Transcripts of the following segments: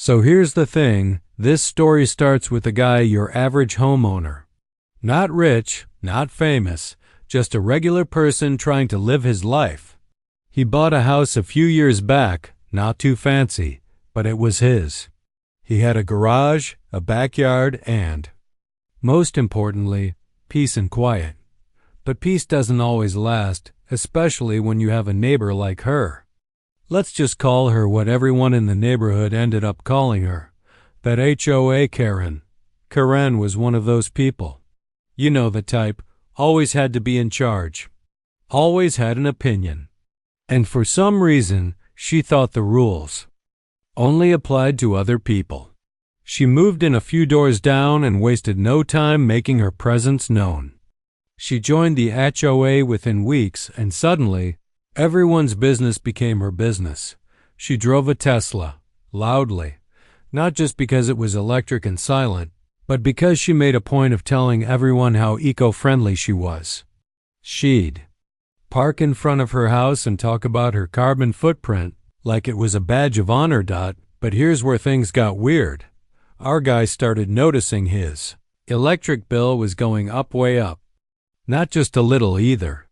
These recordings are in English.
So here's the thing, this story starts with a guy, your average homeowner. Not rich, not famous, just a regular person trying to live his life. He bought a house a few years back, not too fancy, but it was his. He had a garage, a backyard, and, most importantly, peace and quiet. But peace doesn't always last, especially when you have a neighbor like her. Let's just call her what everyone in the neighborhood ended up calling her, that HOA Karen. Karen was one of those people. You know the type, always had to be in charge, always had an opinion. And for some reason, she thought the rules only applied to other people. She moved in a few doors down and wasted no time making her presence known. She joined the HOA within weeks, and suddenly, everyone's business became her business. She drove a Tesla, loudly, not just because it was electric and silent, but because she made a point of telling everyone how eco-friendly she was. She'd park in front of her house and talk about her carbon footprint like it was a badge of honor. But here's where things got weird. Our guy started noticing his electric bill was going up, way up. Not just a little either.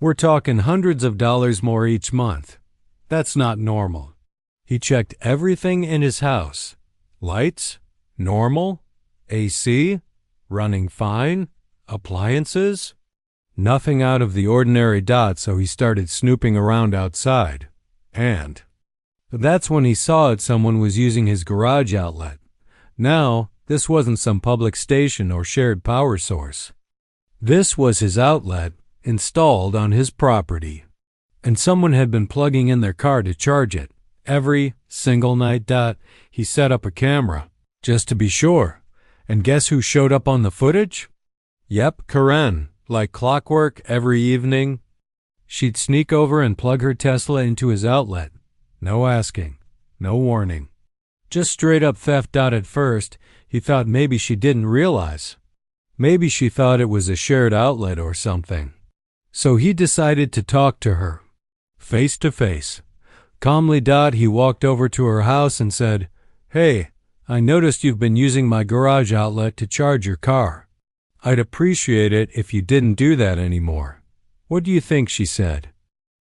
We're talking hundreds of dollars more each month. That's not normal. He checked everything in his house. Lights, normal. AC, running fine. Appliances, nothing out of the ordinary. So he started snooping around outside. And that's when he saw it, someone was using his garage outlet. Now, this wasn't some public station or shared power source. This was his outlet, installed on his property. And someone had been plugging in their car to charge it every single night. He set up a camera, just to be sure. And guess who showed up on the footage? Yep, Karen, like clockwork every evening. She'd sneak over and plug her Tesla into his outlet. No asking, no warning. Just straight up theft. At first, he thought maybe she didn't realize. Maybe she thought it was a shared outlet or something. So he decided to talk to her, face to face. Calmly. He walked over to her house and said, "Hey, I noticed you've been using my garage outlet to charge your car. I'd appreciate it if you didn't do that anymore." What do you think she said?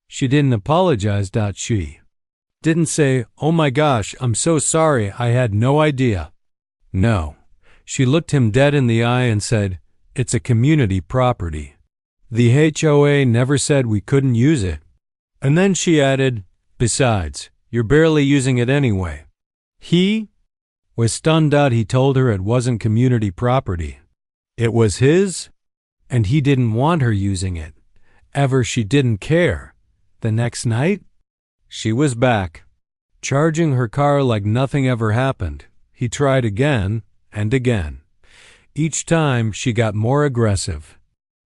She didn't apologize. She didn't say, "Oh my gosh, I'm so sorry, I had no idea." No. She looked him dead in the eye and said, "It's a community property. The HOA never said we couldn't use it." And then she added, "Besides, you're barely using it anyway." He was stunned. He told her it wasn't community property. It was his, and he didn't want her using it. Ever. She didn't care. The next night, she was back, charging her car like nothing ever happened. He tried again and again. Each time she got more aggressive,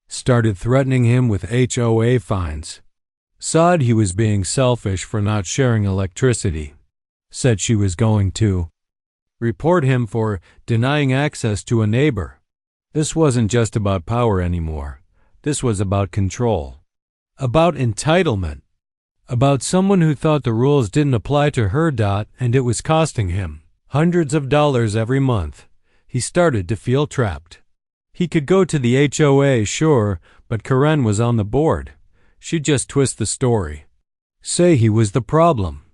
started threatening him with HOA fines. Saw he was being selfish for not sharing electricity. Said she was going to report him for denying access to a neighbor. This wasn't just about power anymore. This was about control, about entitlement, about someone who thought the rules didn't apply to her. And it was costing him hundreds of dollars every month. He started to feel trapped. He could go to the HOA, sure, but Karen was on the board. She'd just twist the story. Say he was the problem.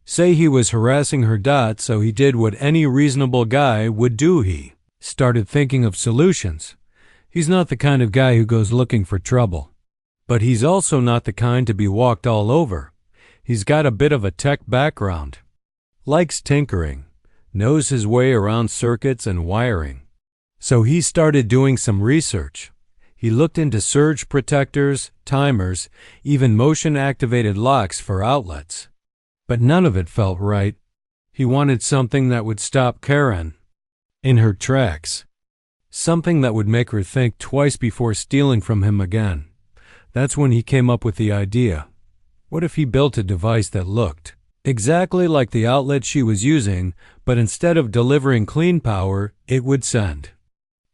Say he was harassing her. So he did what any reasonable guy would do. He started thinking of solutions. He's not the kind of guy who goes looking for trouble. But he's also not the kind to be walked all over. He's got a bit of a tech background. Likes tinkering. Knows his way around circuits and wiring. So he started doing some research. He looked into surge protectors, timers, even motion-activated locks for outlets. But none of it felt right. He wanted something that would stop Karen in her tracks. Something that would make her think twice before stealing from him again. That's when he came up with the idea. What if he built a device that looked exactly like the outlet she was using, but instead of delivering clean power, it would send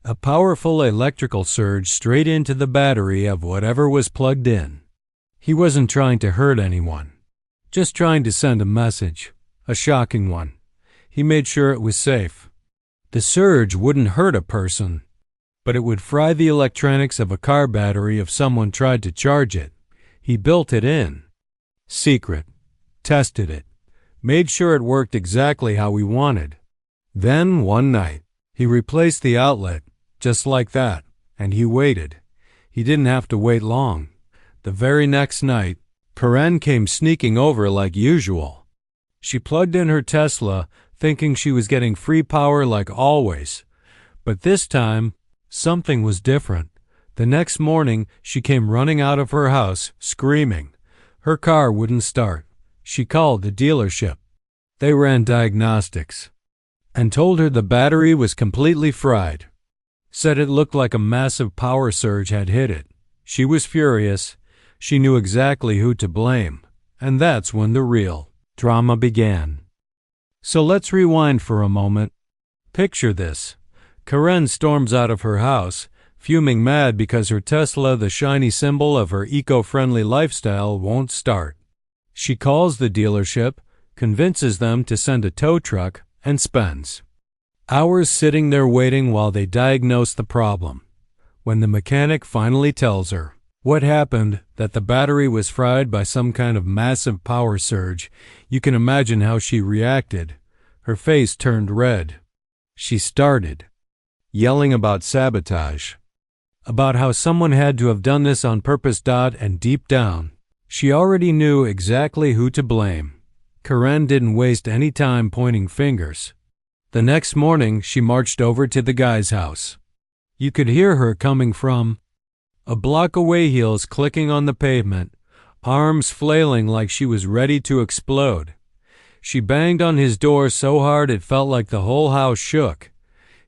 a powerful electrical surge straight into the battery of whatever was plugged in? He wasn't trying to hurt anyone, just trying to send a message, a shocking one. He made sure it was safe. The surge wouldn't hurt a person, but it would fry the electronics of a car battery if someone tried to charge it. He built it in. Secret. Tested it. Made sure it worked exactly how we wanted. Then, one night, he replaced the outlet, just like that, and he waited. He didn't have to wait long. The very next night, Karen came sneaking over like usual. She plugged in her Tesla, thinking she was getting free power like always. But this time, something was different. The next morning, she came running out of her house, screaming. Her car wouldn't start. She called the dealership. They ran diagnostics and told her the battery was completely fried. Said it looked like a massive power surge had hit it. She was furious. She knew exactly who to blame. And that's when the real drama began. So let's rewind for a moment. Picture this. Karen storms out of her house, fuming mad because her Tesla, the shiny symbol of her eco-friendly lifestyle, won't start. She calls the dealership, convinces them to send a tow truck, and spends hours sitting there waiting while they diagnose the problem. When the mechanic finally tells her what happened, that the battery was fried by some kind of massive power surge, you can imagine how she reacted. Her face turned red. She started yelling about sabotage, about how someone had to have done this on purpose. And deep down, she already knew exactly who to blame. Karen didn't waste any time pointing fingers. The next morning, she marched over to the guy's house. You could hear her coming from a block away, heels clicking on the pavement, arms flailing like she was ready to explode. She banged on his door so hard it felt like the whole house shook.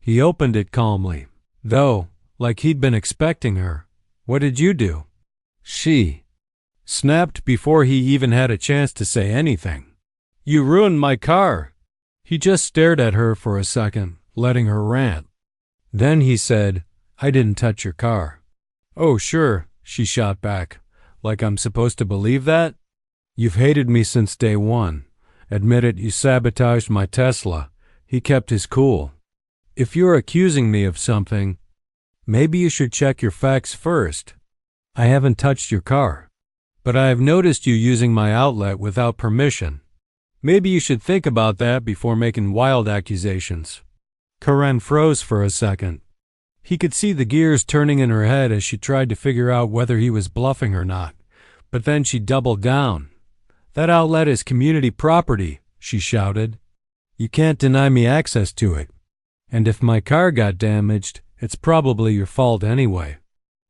He opened it calmly, though, like he'd been expecting her. What did you do? She snapped before he even had a chance to say anything. You ruined my car. He just stared at her for a second, letting her rant. Then he said, I didn't touch your car. Oh, sure, she shot back. Like I'm supposed to believe that? You've hated me since day one. Admit it, you sabotaged my Tesla. He kept his cool. If you're accusing me of something, maybe you should check your facts first. I haven't touched your car, but I have noticed you using my outlet without permission. Maybe you should think about that before making wild accusations. Karen froze for a second. He could see the gears turning in her head as she tried to figure out whether he was bluffing or not. But then she doubled down. That outlet is community property, she shouted. You can't deny me access to it. And if my car got damaged, it's probably your fault anyway.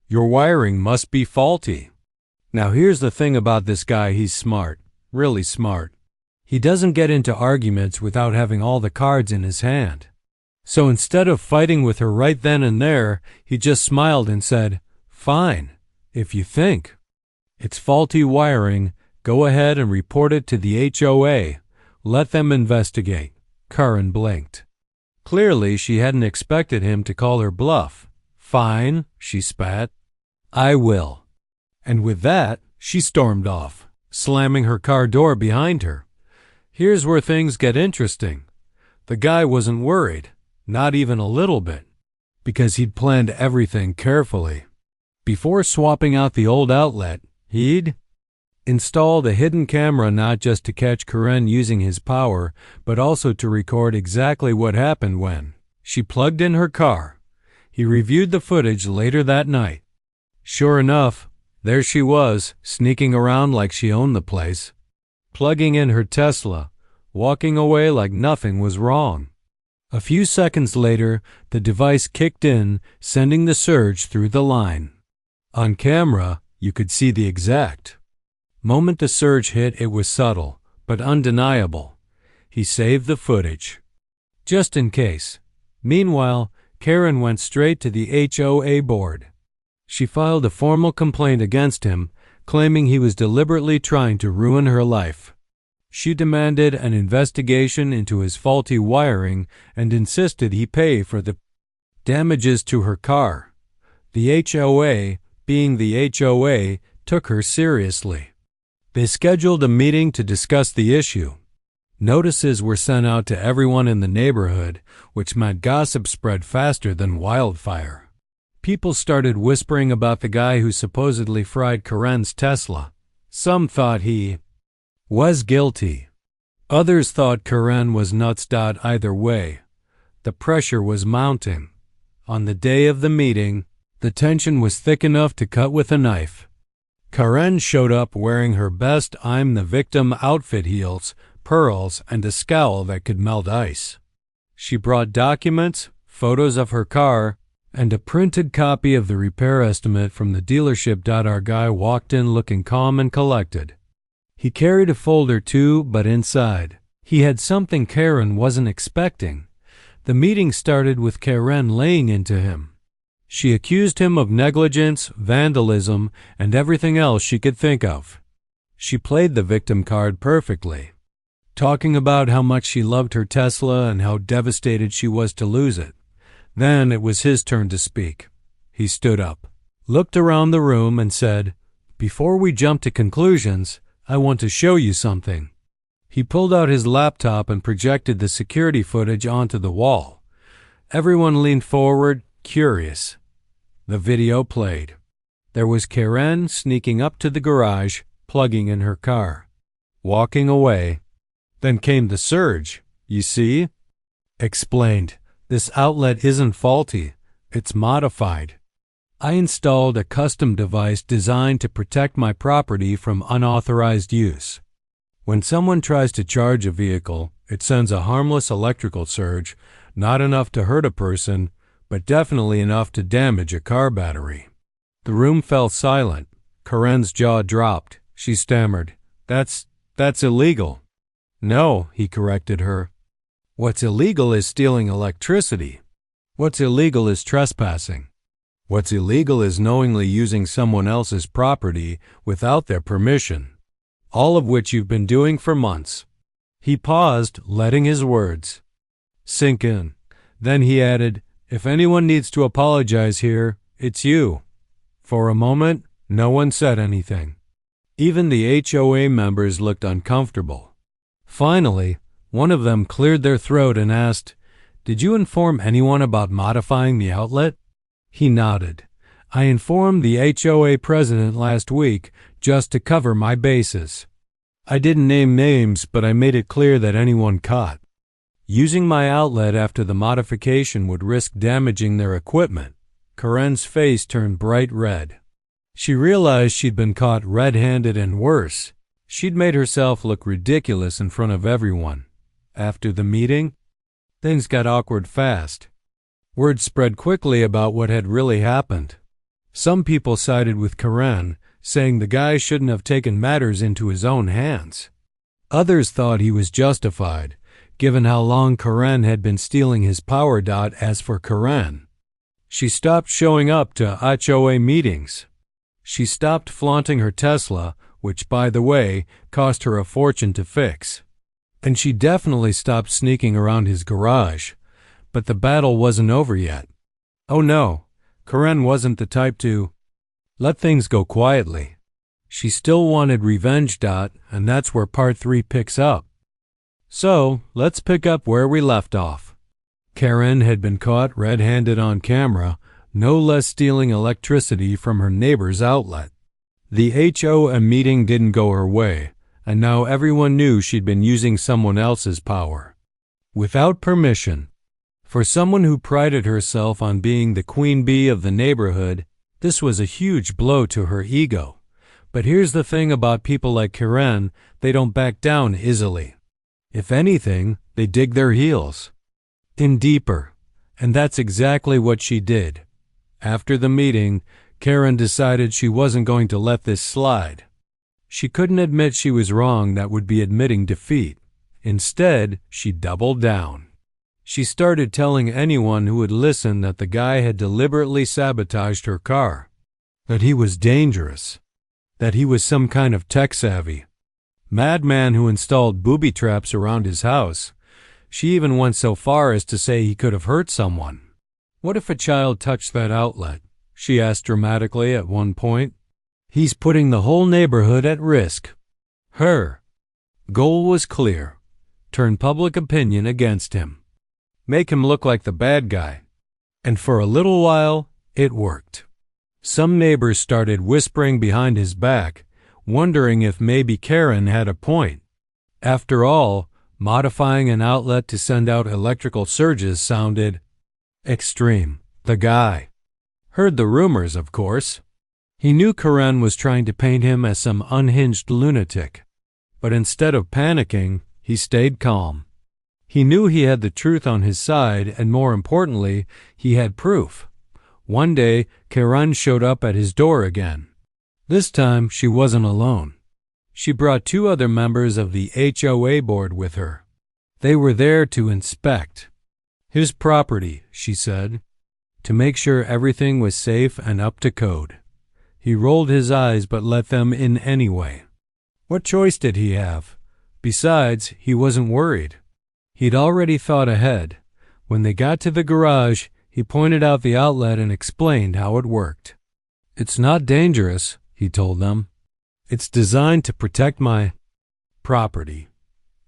Your wiring must be faulty. Now here's the thing about this guy, he's smart, really smart. He doesn't get into arguments without having all the cards in his hand. So instead of fighting with her right then and there, he just smiled and said, Fine, if you think it's faulty wiring, go ahead and report it to the HOA. Let them investigate. Karen blinked. Clearly, she hadn't expected him to call her bluff. Fine, she spat. I will. And with that, she stormed off, slamming her car door behind her. Here's where things get interesting. The guy wasn't worried, not even a little bit, because he'd planned everything carefully. Before swapping out the old outlet, he'd installed a hidden camera not just to catch Karen using his power, but also to record exactly what happened when she plugged in her car. He reviewed the footage later that night. Sure enough, there she was, sneaking around like she owned the place, plugging in her Tesla, walking away like nothing was wrong. A few seconds later, the device kicked in, sending the surge through the line. On camera, you could see the exact moment the surge hit. It was subtle, but undeniable. He saved the footage, just in case. Meanwhile, Karen went straight to the HOA board. She filed a formal complaint against him, claiming he was deliberately trying to ruin her life. She demanded an investigation into his faulty wiring and insisted he pay for the damages to her car. The HOA, being the HOA, took her seriously. They scheduled a meeting to discuss the issue. Notices were sent out to everyone in the neighborhood, which meant gossip spread faster than wildfire. People started whispering about the guy who supposedly fried Karen's Tesla. Some thought he was guilty. Others thought Karen was nuts. Either way, the pressure was mounting. On the day of the meeting, the tension was thick enough to cut with a knife. Karen showed up wearing her best I'm the victim outfit, heels, pearls, and a scowl that could melt ice. She brought documents, photos of her car, and a printed copy of the repair estimate from the dealership. Our guy walked in looking calm and collected. He carried a folder too, but inside, he had something Karen wasn't expecting. The meeting started with Karen laying into him. She accused him of negligence, vandalism, and everything else she could think of. She played the victim card perfectly, talking about how much she loved her Tesla and how devastated she was to lose it. Then it was his turn to speak. He stood up, looked around the room, and said, "Before we jump to conclusions, I want to show you something." He pulled out his laptop and projected the security footage onto the wall. Everyone leaned forward, curious. The video played. There was Karen sneaking up to the garage, plugging in her car, walking away. Then came the surge. "You see?" Explained. "This outlet isn't faulty. It's modified. I installed a custom device designed to protect my property from unauthorized use. When someone tries to charge a vehicle, it sends a harmless electrical surge, not enough to hurt a person, but definitely enough to damage a car battery." The room fell silent. Karen's jaw dropped. She stammered, That's illegal." "No," he corrected her. "What's illegal is stealing electricity. What's illegal is trespassing. What's illegal is knowingly using someone else's property without their permission, all of which you've been doing for months." He paused, letting his words sink in. Then he added, "If anyone needs to apologize here, it's you." For a moment, no one said anything. Even the HOA members looked uncomfortable. Finally, one of them cleared their throat and asked, "Did you inform anyone about modifying the outlet?" He nodded. "I informed the HOA president last week just to cover my bases. I didn't name names, but I made it clear that anyone caught using my outlet after the modification would risk damaging their equipment." Karen's face turned bright red. She realized she'd been caught red-handed, and worse, she'd made herself look ridiculous in front of everyone. After the meeting, things got awkward fast. Word spread quickly about what had really happened. Some people sided with Karen, saying the guy shouldn't have taken matters into his own hands. Others thought he was justified, given how long Karen had been stealing his power. As for Karen, she stopped showing up to HOA meetings. She stopped flaunting her Tesla, which, by the way, cost her a fortune to fix. And she definitely stopped sneaking around his garage. But the battle wasn't over yet. Oh no, Karen wasn't the type to let things go quietly. She still wanted revenge. And that's where part 3 picks up. So, let's pick up where we left off. Karen had been caught red-handed on camera, no less stealing electricity from her neighbor's outlet. The HOA meeting didn't go her way, and now everyone knew she'd been using someone else's power, without permission. For someone who prided herself on being the queen bee of the neighborhood, this was a huge blow to her ego. But here's the thing about people like Karen, they don't back down easily. If anything, they dig their heels in deeper, and that's exactly what she did. After the meeting, Karen decided she wasn't going to let this slide. She couldn't admit she was wrong. That would be admitting defeat. Instead, she doubled down. She started telling anyone who would listen that the guy had deliberately sabotaged her car, that he was dangerous, that he was some kind of tech-savvy madman who installed booby traps around his house. She even went so far as to say he could have hurt someone. "What if a child touched that outlet?" she asked dramatically at one point. "He's putting the whole neighborhood at risk." Her goal was clear: turn public opinion against him, make him look like the bad guy. And for a little while, it worked. Some neighbors started whispering behind his back, wondering if maybe Karen had a point. After all, modifying an outlet to send out electrical surges sounded extreme. The guy heard the rumors, of course. He knew Karen was trying to paint him as some unhinged lunatic. But instead of panicking, he stayed calm. He knew he had the truth on his side, and more importantly, he had proof. One day, Karen showed up at his door again. This time, she wasn't alone. She brought 2 other members of the HOA board with her. They were there to inspect his property, she said, to make sure everything was safe and up to code. He rolled his eyes but let them in anyway. What choice did he have? Besides, he wasn't worried. He'd already thought ahead. When they got to the garage, he pointed out the outlet and explained how it worked. "It's not dangerous," he told them. "It's designed to protect my property.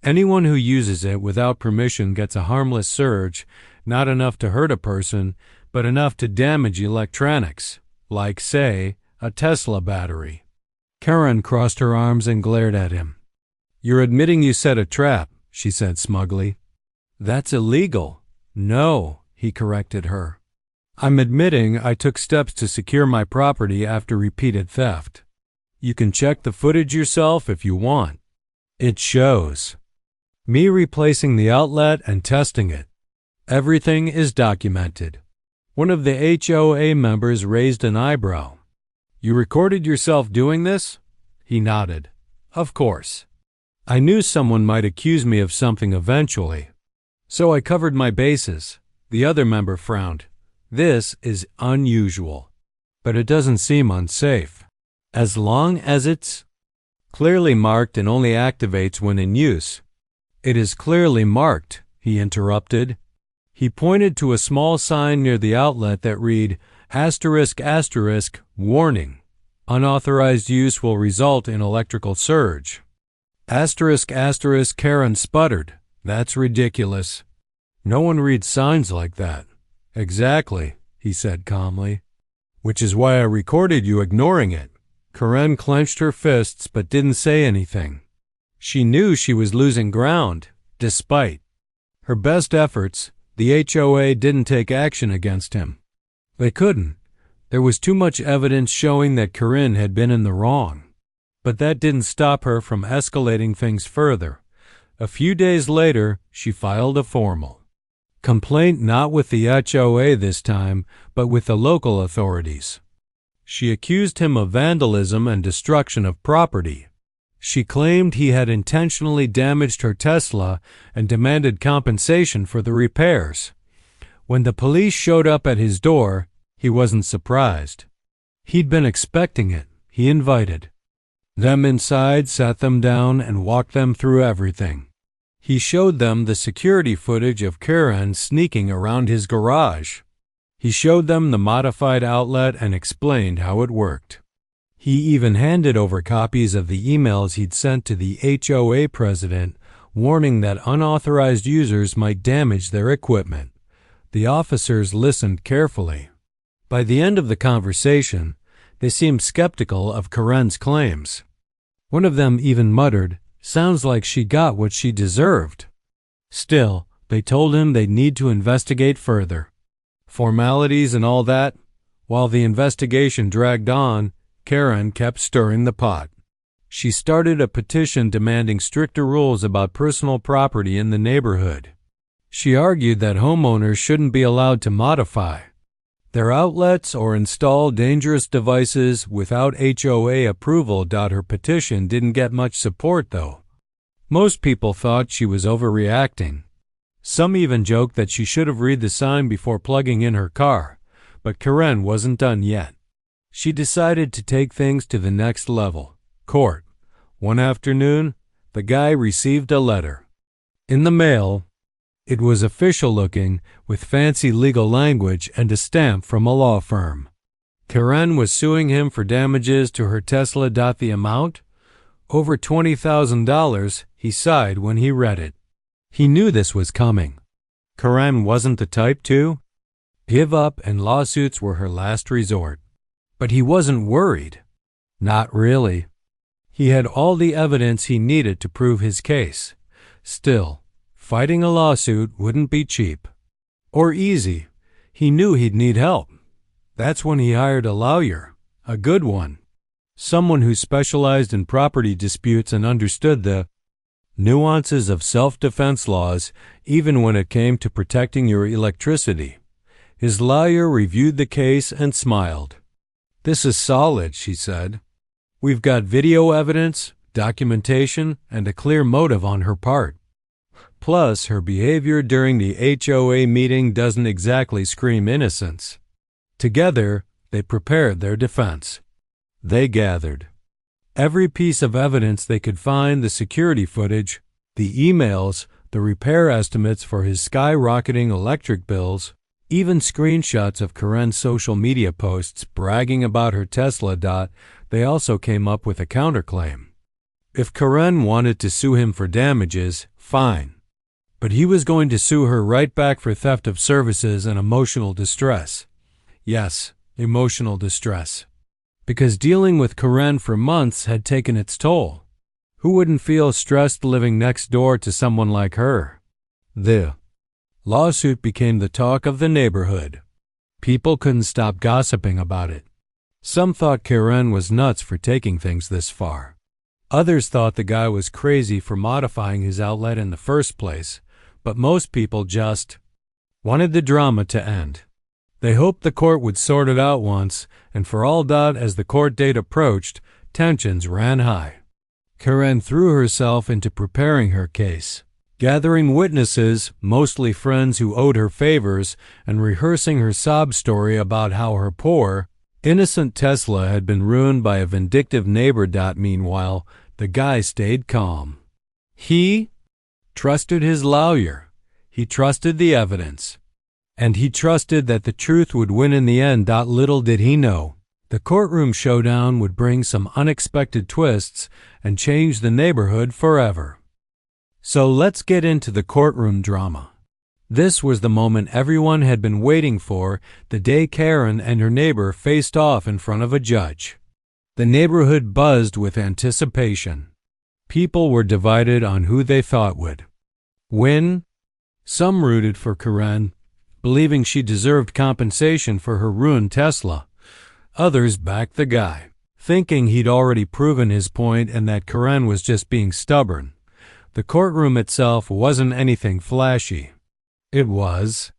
Anyone who uses it without permission gets a harmless surge, not enough to hurt a person, but enough to damage electronics, like, say, a Tesla battery." Karen crossed her arms and glared at him. "You're admitting you set a trap," she said smugly. "That's illegal." "No," he corrected her. "I'm admitting I took steps to secure my property after repeated theft. You can check the footage yourself if you want. It shows me replacing the outlet and testing it. Everything is documented." One of the HOA members raised an eyebrow. "You recorded yourself doing this?" He nodded. "Of course. I knew someone might accuse me of something eventually, so I covered my bases." The other member frowned. "This is unusual, but it doesn't seem unsafe. As long as it's clearly marked and only activates when in use." "It is clearly marked," he interrupted. He pointed to a small sign near the outlet that read, **** warning. Unauthorized use will result in electrical surge." ****, Karen sputtered. "That's ridiculous. No one reads signs like that." "Exactly," he said calmly. "Which is why I recorded you ignoring it." Karen clenched her fists but didn't say anything. She knew she was losing ground, despite her best efforts. The HOA didn't take action against him. They couldn't. There was too much evidence showing that Karen had been in the wrong. But that didn't stop her from escalating things further. A few days later, she filed a formal complaint, not with the HOA this time, but with the local authorities. She accused him of vandalism and destruction of property. She claimed he had intentionally damaged her Tesla and demanded compensation for the repairs. When the police showed up at his door, he wasn't surprised. He'd been expecting it. He invited them inside, sat them down, and walked them through everything. He showed them the security footage of Karen sneaking around his garage. He showed them the modified outlet and explained how it worked. He even handed over copies of the emails he'd sent to the HOA president, warning that unauthorized users might damage their equipment. The officers listened carefully. By the end of the conversation, they seemed skeptical of Karen's claims. One of them even muttered, "Sounds like she got what she deserved." Still, they told him they'd need to investigate further. Formalities and all that. While the investigation dragged on, Karen kept stirring the pot. She started a petition demanding stricter rules about personal property in the neighborhood. She argued that homeowners shouldn't be allowed to modify their outlets or install dangerous devices without HOA approval. Her petition didn't get much support, though. Most people thought she was overreacting. Some even joked that she should have read the sign before plugging in her car, but Karen wasn't done yet. She decided to take things to the next level, court. One afternoon, the guy received a letter in the mail. It was official looking, with fancy legal language and a stamp from a law firm. Karen was suing him for damages to her Tesla. The amount? Over $20,000, he sighed when he read it. He knew this was coming. Karen wasn't the type to give up, and lawsuits were her last resort. But he wasn't worried. Not really. He had all the evidence he needed to prove his case. Still, fighting a lawsuit wouldn't be cheap. Or easy. He knew he'd need help. That's when he hired a lawyer, a good one. Someone who specialized in property disputes and understood the nuances of self-defense laws, even when it came to protecting your electricity. His lawyer reviewed the case and smiled. "This is solid," she said. "We've got video evidence, documentation, and a clear motive on her part. Plus, her behavior during the HOA meeting doesn't exactly scream innocence." Together, they prepared their defense. They gathered every piece of evidence they could find: the security footage, the emails, the repair estimates for his skyrocketing electric bills, even screenshots of Karen's social media posts bragging about her Tesla. They also came up with a counterclaim. If Karen wanted to sue him for damages, fine. But he was going to sue her right back for theft of services and emotional distress. Yes, emotional distress. Because dealing with Karen for months had taken its toll. Who wouldn't feel stressed living next door to someone like her? The lawsuit became the talk of the neighborhood. People couldn't stop gossiping about it. Some thought Karen was nuts for taking things this far. Others thought the guy was crazy for modifying his outlet in the first place, but most people just wanted the drama to end. They hoped the court would sort it out once, and for all that, as the court date approached, tensions ran high. Karen threw herself into preparing her case, gathering witnesses, mostly friends who owed her favors, and rehearsing her sob story about how her poor, innocent Tesla had been ruined by a vindictive neighbor. Meanwhile, the guy stayed calm. He trusted his lawyer. He trusted the evidence. And he trusted that the truth would win in the end. Little did he know, the courtroom showdown would bring some unexpected twists and change the neighborhood forever. So let's get into the courtroom drama. This was the moment everyone had been waiting for, the day Karen and her neighbor faced off in front of a judge. The neighborhood buzzed with anticipation. People were divided on who they thought would win. Some rooted for Karen, believing she deserved compensation for her ruined Tesla. Others backed the guy, thinking he'd already proven his point and that Karen was just being stubborn. The courtroom itself wasn't anything flashy. It was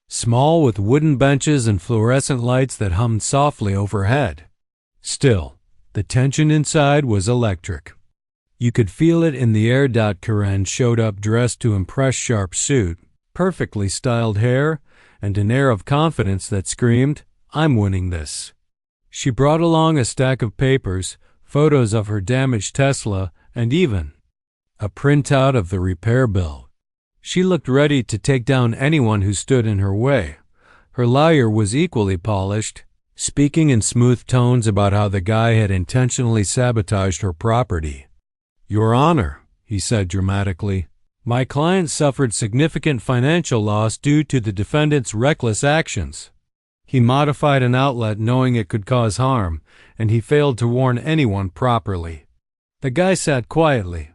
small, with wooden benches and fluorescent lights that hummed softly overhead. Still, the tension inside was electric. You could feel it in the air. Karen showed up dressed to impress, sharp suit, perfectly styled hair, and an air of confidence that screamed, "I'm winning this." She brought along a stack of papers, photos of her damaged Tesla, and even a printout of the repair bill. She looked ready to take down anyone who stood in her way. Her lawyer was equally polished, speaking in smooth tones about how the guy had intentionally sabotaged her property. "Your Honor," he said dramatically, "my client suffered significant financial loss due to the defendant's reckless actions. He modified an outlet knowing it could cause harm, and he failed to warn anyone properly." The guy sat quietly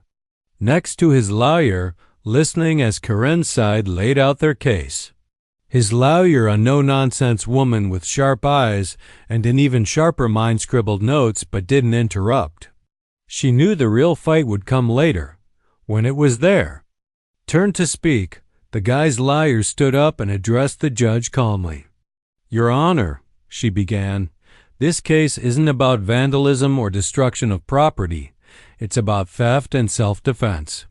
next to his lawyer, listening as Karen's side laid out their case. His lawyer, a no-nonsense woman with sharp eyes and an even sharper mind, scribbled notes but didn't interrupt. She knew the real fight would come later, when it was there. Turned to speak, the guy's lawyer stood up and addressed the judge calmly. "Your Honor," she began, "this case isn't about vandalism or destruction of property. It's about theft and self-defense.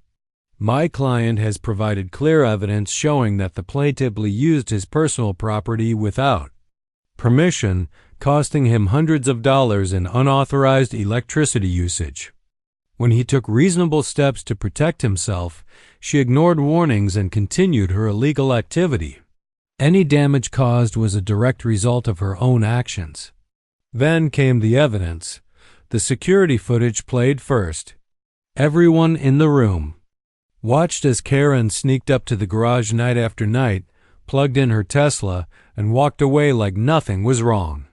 My client has provided clear evidence showing that the plaintiff used his personal property without permission, costing him hundreds of dollars in unauthorized electricity usage. When he took reasonable steps to protect himself, she ignored warnings and continued her illegal activity. Any damage caused was a direct result of her own actions." Then came the evidence. The security footage played first. Everyone in the room watched as Karen sneaked up to the garage night after night, plugged in her Tesla, and walked away like nothing was wrong.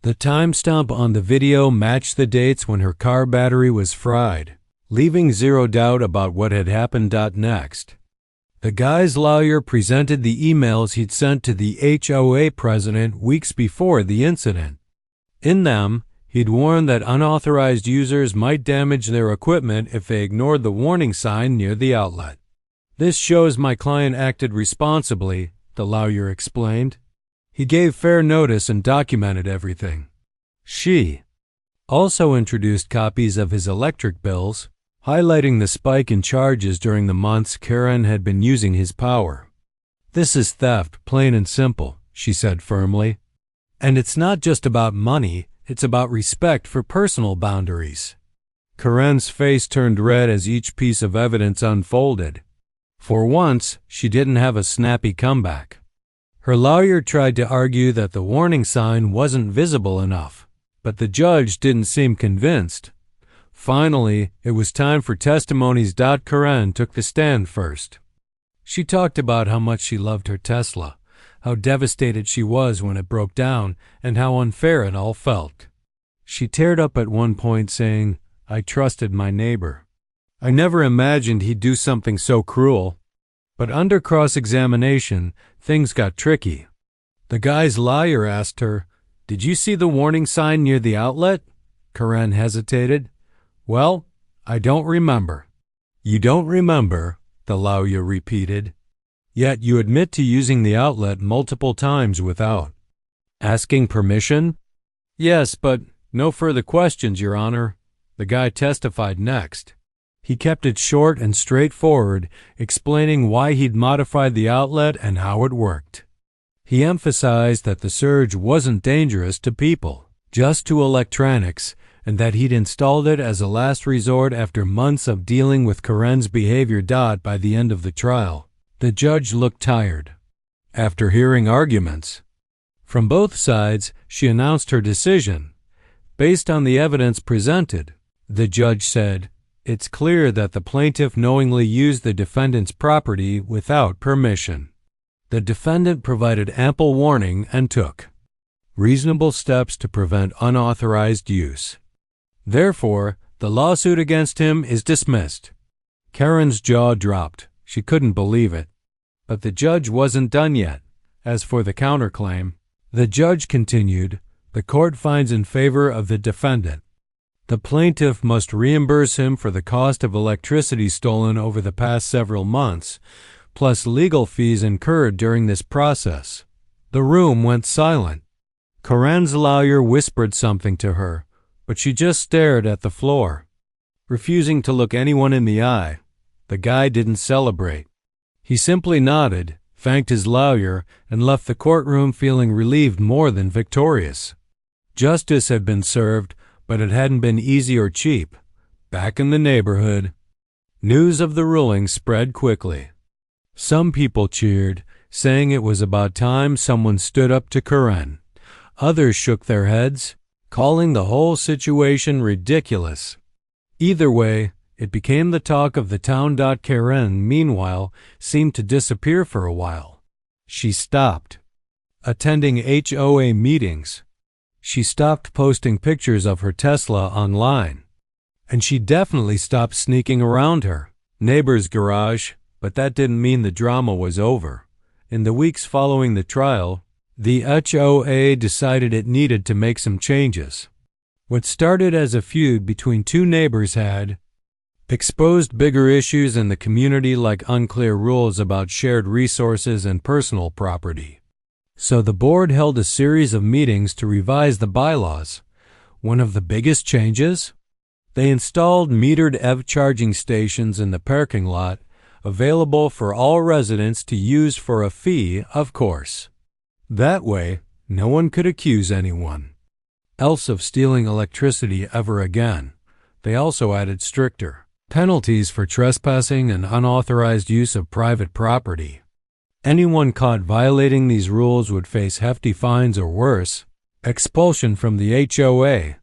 The timestamp on the video matched the dates when her car battery was fried, leaving zero doubt about what had happened. Next, the guy's lawyer presented the emails he'd sent to the HOA president weeks before the incident. In them, he'd warned that unauthorized users might damage their equipment if they ignored the warning sign near the outlet. "This shows my client acted responsibly," the lawyer explained. "He gave fair notice and documented everything." She also introduced copies of his electric bills, highlighting the spike in charges during the months Karen had been using his power. "This is theft, plain and simple," she said firmly. "And it's not just about money, it's about respect for personal boundaries." Karen's face turned red as each piece of evidence unfolded. For once, she didn't have a snappy comeback. Her lawyer tried to argue that the warning sign wasn't visible enough, but the judge didn't seem convinced. Finally, it was time for testimonies. Karen took the stand first. She talked about how much she loved her Tesla, how devastated she was when it broke down, and how unfair it all felt. She teared up at one point, saying, "I trusted my neighbor. I never imagined he'd do something so cruel." But under cross-examination, things got tricky. The guy's lawyer asked her, "Did you see the warning sign near the outlet?" Karen hesitated. "Well, I don't remember." "You don't remember," the lawyer repeated. "Yet you admit to using the outlet multiple times without asking permission?" "Yes, but no further questions, Your Honor." The guy testified next. He kept it short and straightforward, explaining why he'd modified the outlet and how it worked. He emphasized that the surge wasn't dangerous to people, just to electronics, and that he'd installed it as a last resort after months of dealing with Karen's behavior. By the end of the trial, the judge looked tired. After hearing arguments from both sides, she announced her decision. Based on the evidence presented, the judge said, "It's clear that the plaintiff knowingly used the defendant's property without permission. The defendant provided ample warning and took reasonable steps to prevent unauthorized use. Therefore, the lawsuit against him is dismissed." Karen's jaw dropped. She couldn't believe it. But the judge wasn't done yet. As for the counterclaim, the judge continued, "The court finds in favor of the defendant. The plaintiff must reimburse him for the cost of electricity stolen over the past several months, plus legal fees incurred during this process." The room went silent. Karen's lawyer whispered something to her, but she just stared at the floor, refusing to look anyone in the eye. The guy didn't celebrate. He simply nodded, thanked his lawyer, and left the courtroom feeling relieved more than victorious. Justice had been served, but it hadn't been easy or cheap. Back in the neighborhood, news of the ruling spread quickly. Some people cheered, saying it was about time someone stood up to Karen. Others shook their heads, calling the whole situation ridiculous. Either way, it became the talk of the town. Karen, meanwhile, seemed to disappear for a while. She stopped attending HOA meetings. She stopped posting pictures of her Tesla online. And she definitely stopped sneaking around her neighbor's garage, but that didn't mean the drama was over. In the weeks following the trial, the HOA decided it needed to make some changes. What started as a feud between two neighbors had exposed bigger issues in the community, like unclear rules about shared resources and personal property. So the board held a series of meetings to revise the bylaws. One of the biggest changes? They installed metered EV charging stations in the parking lot, available for all residents to use for a fee, of course. That way, no one could accuse anyone else of stealing electricity ever again. They also added stricter penalties for trespassing and unauthorized use of private property. Anyone caught violating these rules would face hefty fines or worse, expulsion from the HOA.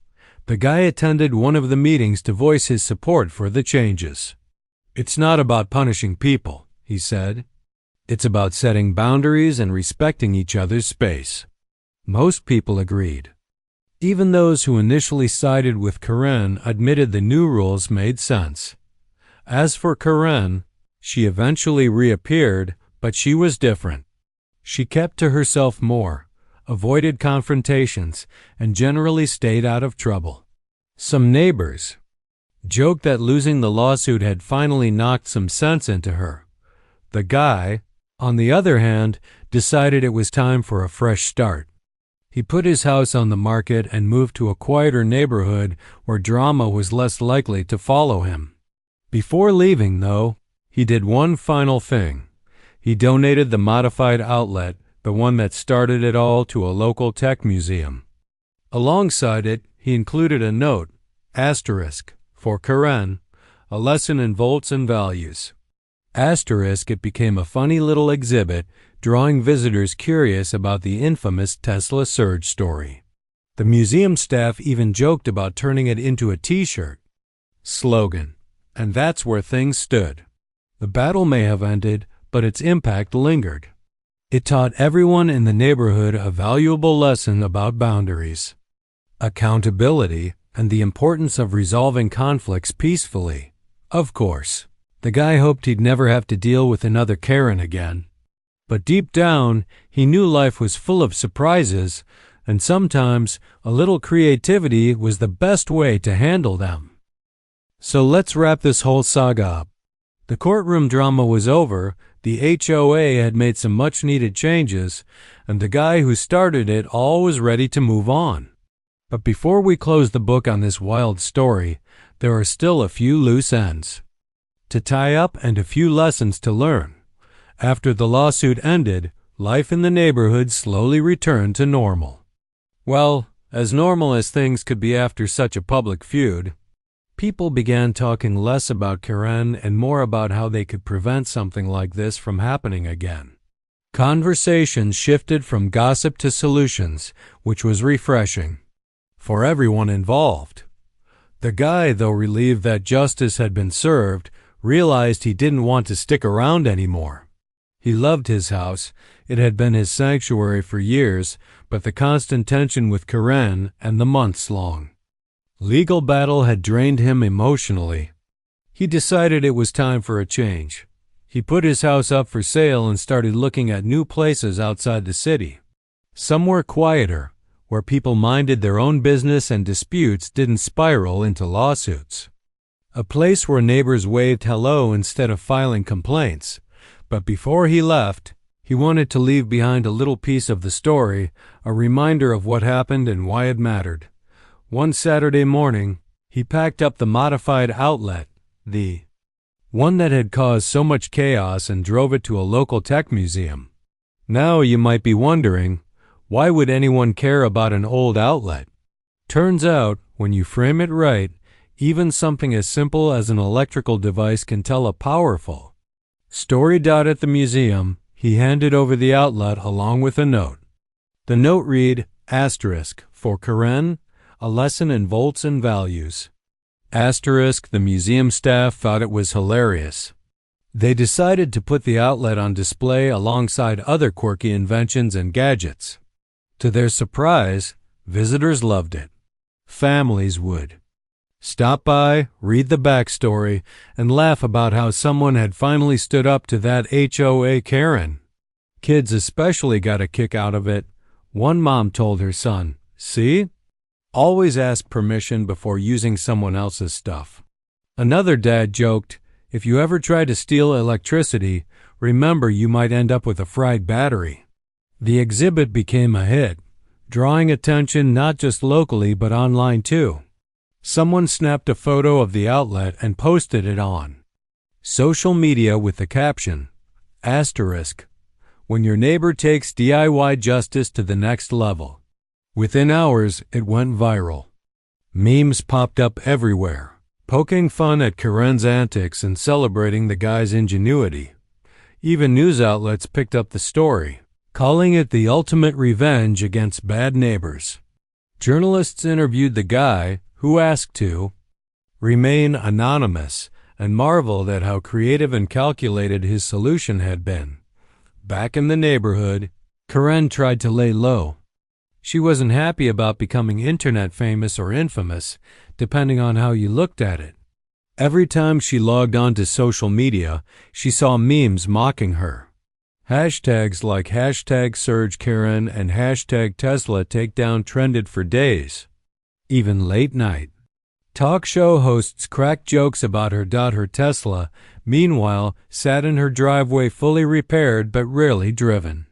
The guy attended one of the meetings to voice his support for the changes. "It's not about punishing people," he said. "It's about setting boundaries and respecting each other's space." Most people agreed. Even those who initially sided with Karen admitted the new rules made sense. As for Karen, she eventually reappeared, but she was different. She kept to herself more, avoided confrontations, and generally stayed out of trouble. Some neighbors joked that losing the lawsuit had finally knocked some sense into her. The guy, on the other hand, decided it was time for a fresh start. He put his house on the market and moved to a quieter neighborhood where drama was less likely to follow him. Before leaving, though, he did one final thing. He donated the modified outlet, the one that started it all, to a local tech museum. Alongside it, he included a note, asterisk, for Karen, a lesson in volts and values. Asterisk, it became a funny little exhibit, drawing visitors curious about the infamous Tesla surge story. The museum staff even joked about turning it into a T-shirt. Slogan, and that's where things stood. The battle may have ended, but its impact lingered. It taught everyone in the neighborhood a valuable lesson about boundaries, accountability, and the importance of resolving conflicts peacefully. Of course, the guy hoped he'd never have to deal with another Karen again. But deep down, he knew life was full of surprises, and sometimes a little creativity was the best way to handle them. So let's wrap this whole saga up. The courtroom drama was over, the HOA had made some much-needed changes, and the guy who started it all was ready to move on. But before we close the book on this wild story, there are still a few loose ends to tie up and a few lessons to learn. After the lawsuit ended, life in the neighborhood slowly returned to normal. Well, as normal as things could be after such a public feud. People began talking less about Karen and more about how they could prevent something like this from happening again. Conversations shifted from gossip to solutions, which was refreshing for everyone involved. The guy, though relieved that justice had been served, realized he didn't want to stick around anymore. He loved his house. It had been his sanctuary for years, but the constant tension with Karen and the months-long legal battle had drained him emotionally. He decided it was time for a change. He put his house up for sale and started looking at new places outside the city. Somewhere quieter, where people minded their own business and disputes didn't spiral into lawsuits. A place where neighbors waved hello instead of filing complaints. But before he left, he wanted to leave behind a little piece of the story, a reminder of what happened and why it mattered. One Saturday morning, he packed up the modified outlet, the one that had caused so much chaos, and drove it to a local tech museum. Now you might be wondering, why would anyone care about an old outlet? Turns out, when you frame it right, even something as simple as an electrical device can tell a powerful story. At the museum, he handed over the outlet along with a note. The note read, asterisk, for Karen, a lesson in volts and values. Asterisk, the museum staff thought it was hilarious. They decided to put the outlet on display alongside other quirky inventions and gadgets. To their surprise, visitors loved it. Families would stop by, read the backstory, and laugh about how someone had finally stood up to that HOA Karen. Kids especially got a kick out of it. One mom told her son, "See? Always ask permission before using someone else's stuff." Another dad joked, "If you ever try to steal electricity, remember you might end up with a fried battery." The exhibit became a hit, drawing attention not just locally but online too. Someone snapped a photo of the outlet and posted it on social media with the caption, asterisk, when your neighbor takes DIY justice to the next level. Within hours, it went viral. Memes popped up everywhere, poking fun at Karen's antics and celebrating the guy's ingenuity. Even news outlets picked up the story, calling it the ultimate revenge against bad neighbors. Journalists interviewed the guy, who asked to remain anonymous, and marveled at how creative and calculated his solution had been. Back in the neighborhood, Karen tried to lay low. She wasn't happy about becoming internet famous or infamous, depending on how you looked at it. Every time she logged on to social media, she saw memes mocking her. Hashtags like #SurgeKaren and #TeslaTakedown trended for days, even late night. Talk show hosts cracked jokes about her. Her Tesla, meanwhile, sat in her driveway fully repaired but rarely driven.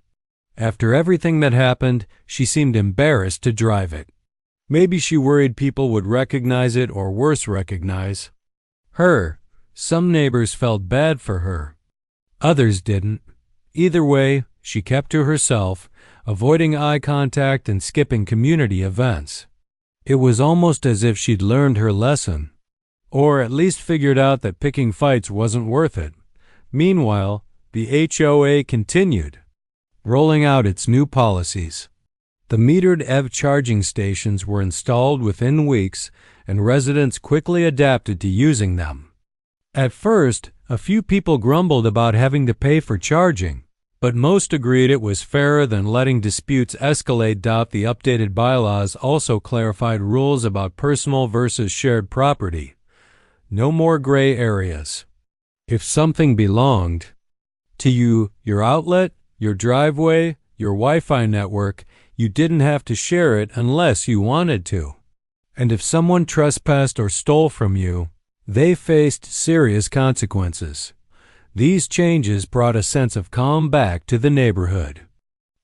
After everything that happened, she seemed embarrassed to drive it. Maybe she worried people would recognize it or worse, recognize her. Some neighbors felt bad for her. Others didn't. Either way, she kept to herself, avoiding eye contact and skipping community events. It was almost as if she'd learned her lesson, or at least figured out that picking fights wasn't worth it. Meanwhile, the HOA continued, rolling out its new policies. The metered EV charging stations were installed within weeks, and residents quickly adapted to using them. At first, a few people grumbled about having to pay for charging, but most agreed it was fairer than letting disputes escalate. The updated bylaws also clarified rules about personal versus shared property. No more gray areas. If something belonged to you, your outlet, your driveway, your Wi-Fi network, you didn't have to share it unless you wanted to. And if someone trespassed or stole from you, they faced serious consequences. These changes brought a sense of calm back to the neighborhood.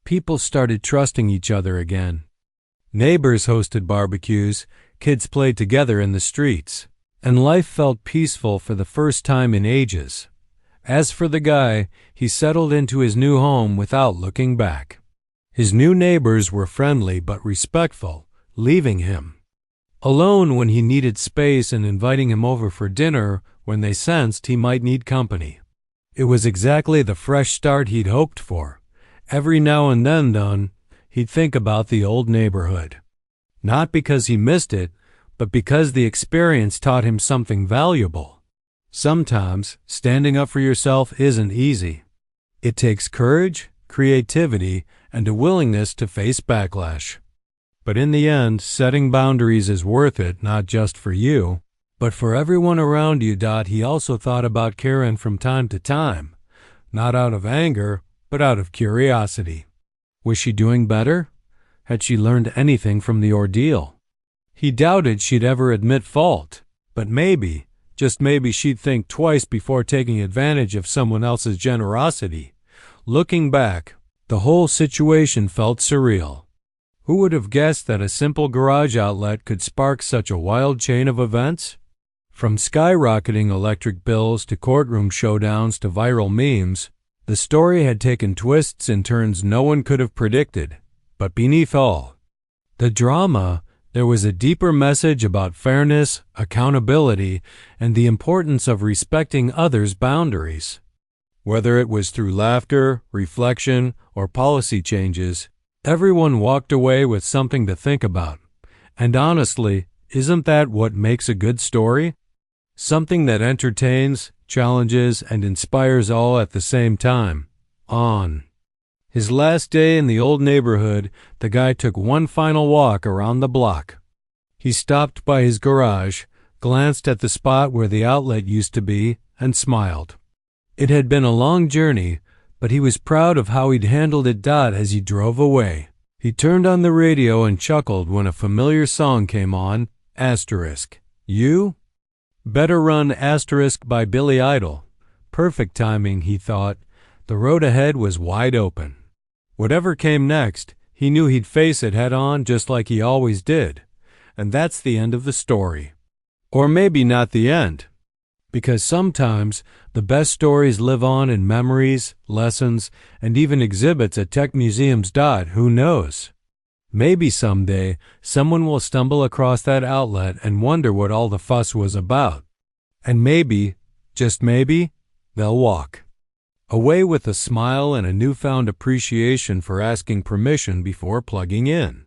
People started trusting each other again. Neighbors hosted barbecues, kids played together in the streets, and life felt peaceful for the first time in ages. As for the guy, he settled into his new home without looking back. His new neighbors were friendly but respectful, leaving him alone when he needed space and inviting him over for dinner when they sensed he might need company. It was exactly the fresh start he'd hoped for. Every now and then, he'd think about the old neighborhood. Not because he missed it, but because the experience taught him something valuable. Sometimes, standing up for yourself isn't easy. It takes courage, creativity, and a willingness to face backlash. But in the end, setting boundaries is worth it, not just for you, but for everyone around you. He also thought about Karen from time to time, not out of anger, but out of curiosity. Was she doing better? Had she learned anything from the ordeal? He doubted she'd ever admit fault, but maybe, just maybe, she'd think twice before taking advantage of someone else's generosity. Looking back, the whole situation felt surreal. Who would have guessed that a simple garage outlet could spark such a wild chain of events? From skyrocketing electric bills to courtroom showdowns to viral memes, the story had taken twists and turns no one could have predicted. But beneath all the drama, there was a deeper message about fairness, accountability, and the importance of respecting others' boundaries. Whether it was through laughter, reflection, or policy changes, everyone walked away with something to think about. And honestly, isn't that what makes a good story? Something that entertains, challenges, and inspires all at the same time. On his last day in the old neighborhood, the guy took one final walk around the block. He stopped by his garage, glanced at the spot where the outlet used to be, and smiled. It had been a long journey, but he was proud of how he'd handled it. As he drove away, he turned on the radio and chuckled when a familiar song came on, You Better Run by Billy Idol. Perfect timing, he thought. The road ahead was wide open. Whatever came next, he knew he'd face it head on just like he always did. And that's the end of the story. Or maybe not the end. Because sometimes the best stories live on in memories, lessons, and even exhibits at tech museums. Who knows? Maybe someday someone will stumble across that outlet and wonder what all the fuss was about. And maybe, just maybe, they'll walk away with a smile and a newfound appreciation for asking permission before plugging in.